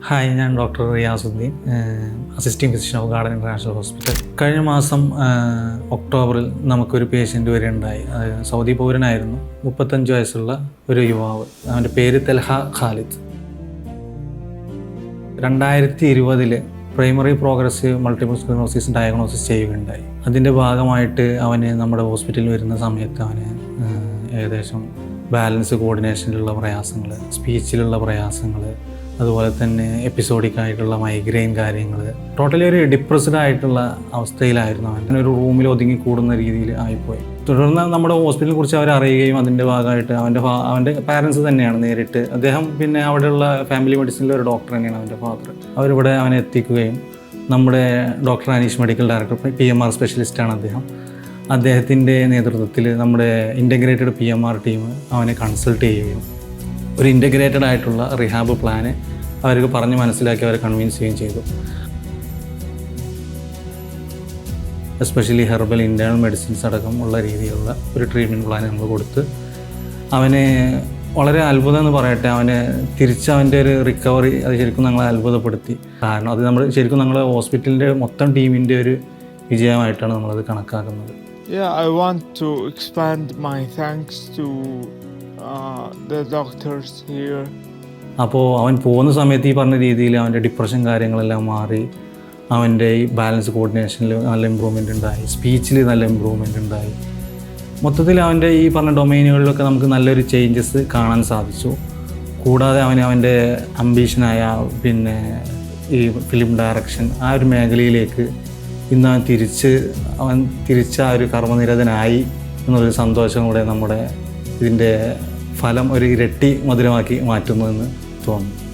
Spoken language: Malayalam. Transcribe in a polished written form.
ഹായ്, ഞാൻ doctor Riyasuddin, assisting physician of garden international hospital. കഴിഞ്ഞ മാസം ഒക്ടോബറിൽ നമുക്കൊരു പേഷ്യൻ്റ് വരെയുണ്ടായി. സൗദി പൗരനായിരുന്നു, 35 വയസ്സുള്ള ഒരു യുവാവ്. അവൻ്റെ പേര് Talha Khalid. 2020 primary progressive multiple sclerosis diagnosis ചെയ്യുകയുണ്ടായി. അതിൻ്റെ ഭാഗമായിട്ട് അവന് നമ്മുടെ ഹോസ്പിറ്റലിൽ വരുന്ന സമയത്ത് അവന് ഏകദേശം ബാലൻസ് കോർഡിനേഷനിലുള്ള പ്രയാസങ്ങൾ, സ്പീച്ചിലുള്ള പ്രയാസങ്ങൾ, അതുപോലെ തന്നെ എപ്പിസോഡിക്കായിട്ടുള്ള മൈഗ്രെയിൻ കാര്യങ്ങൾ, ടോട്ടലി ഒരു ഡിപ്രസ്ഡ് ആയിട്ടുള്ള അവസ്ഥയിലായിരുന്നു അവൻ. ഒരു റൂമിൽ ഒതുങ്ങി കൂടുന്ന രീതിയിൽ ആയിപ്പോയി. തുടർന്ന് നമ്മുടെ ഹോസ്പിറ്റലിനെ കുറിച്ച് അവർ അറിയുകയും അതിൻ്റെ ഭാഗമായിട്ട് അവൻ്റെ പാരൻസ് തന്നെയാണ് നേരിട്ട്, അദ്ദേഹം പിന്നെ അവിടെയുള്ള ഫാമിലി മെഡിസിനിലെ ഒരു ഡോക്ടർ തന്നെയാണ് അവൻ്റെ ഫാദർ. അവരിവിടെ അവനെ എത്തിക്കുകയും നമ്മുടെ doctor Aneesh medical director, PMR സ്പെഷ്യലിസ്റ്റാണ് അദ്ദേഹം. അദ്ദേഹത്തിൻ്റെ നേതൃത്വത്തിൽ നമ്മുടെ ഇൻ്റഗ്രേറ്റഡ് PMR ടീം അവനെ കൺസൾട്ട് ചെയ്യുകയും ഒരു ഇൻ്റഗ്രേറ്റഡ് ആയിട്ടുള്ള റിഹാബ് പ്ലാന് അവർക്ക് പറഞ്ഞ് മനസ്സിലാക്കി അവരെ കൺവിൻസ് ചെയ്യുകയും ചെയ്തു. എസ്പെഷ്യലി ഹെർബൽ ഇൻറ്റേർണൽ മെഡിസിൻസ് അടക്കം ഉള്ള രീതിയിലുള്ള ഒരു ട്രീറ്റ്മെൻറ്റ് പ്ലാൻ നമ്മൾ കൊടുത്ത് അവന് വളരെ അത്ഭുതം എന്ന് പറയട്ടെ, അവന് അവൻ്റെ ഒരു റിക്കവറി അത് ശരിക്കും ഞങ്ങളെ അത്ഭുതപ്പെടുത്തി. കാരണം അത് നമ്മൾ ശരിക്കും ഞങ്ങളുടെ ഹോസ്പിറ്റലിൻ്റെ മൊത്തം ടീമിൻ്റെ ഒരു വിജയമായിട്ടാണ് നമ്മളത് കണക്കാക്കുന്നത്. I want to expand my thanks to the doctors here. അപ്പോൾ അവൻ പോകുന്ന സമയത്ത് ഈ പറഞ്ഞ രീതിയിൽ അവൻ്റെ ഡിപ്രഷൻ കാര്യങ്ങളെല്ലാം മാറി, അവൻ്റെ ഈ ബാലൻസ് കോർഡിനേഷനിൽ നല്ല ഇമ്പ്രൂവ്മെൻ്റ് ഉണ്ടായി, സ്പീച്ചിൽ നല്ല ഇമ്പ്രൂവ്മെൻ്റ് ഉണ്ടായി. മൊത്തത്തിൽ അവൻ്റെ ഈ പറഞ്ഞ ഡൊമൈനുകളിലൊക്കെ നമുക്ക് നല്ലൊരു ചേഞ്ചസ് കാണാൻ സാധിച്ചു. കൂടാതെ അവൻ്റെ അംബീഷനായ പിന്നെ ഈ ഫിലിം ഡയറക്ഷൻ ആ ഒരു മേഖലയിലേക്ക് ഇന്ന് അവൻ തിരിച്ച ഒരു കർമ്മനിരതനായി എന്നുള്ളൊരു സന്തോഷം കൂടെ നമ്മുടെ ഇതിൻ്റെ ഫലം ഒരു ഇരട്ടി മധുരമാക്കി മാറ്റുന്നു എന്ന് തോന്നുന്നു.